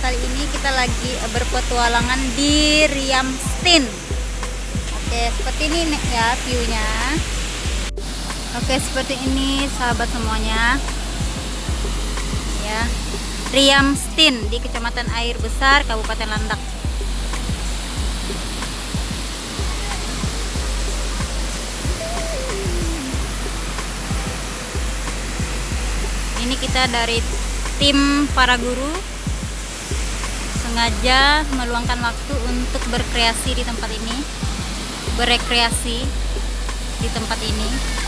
kali ini kita lagi berpetualangan di Riam Stiin. Oke, seperti ini ya view-nya. Oke, seperti ini sahabat semuanya. Ya. Riam Stiin di Kecamatan Besar, Kabupaten Landak. Ini kita dari tim para guru sengaja meluangkan waktu untuk berkreasi di tempat ini, berekreasi di tempat ini.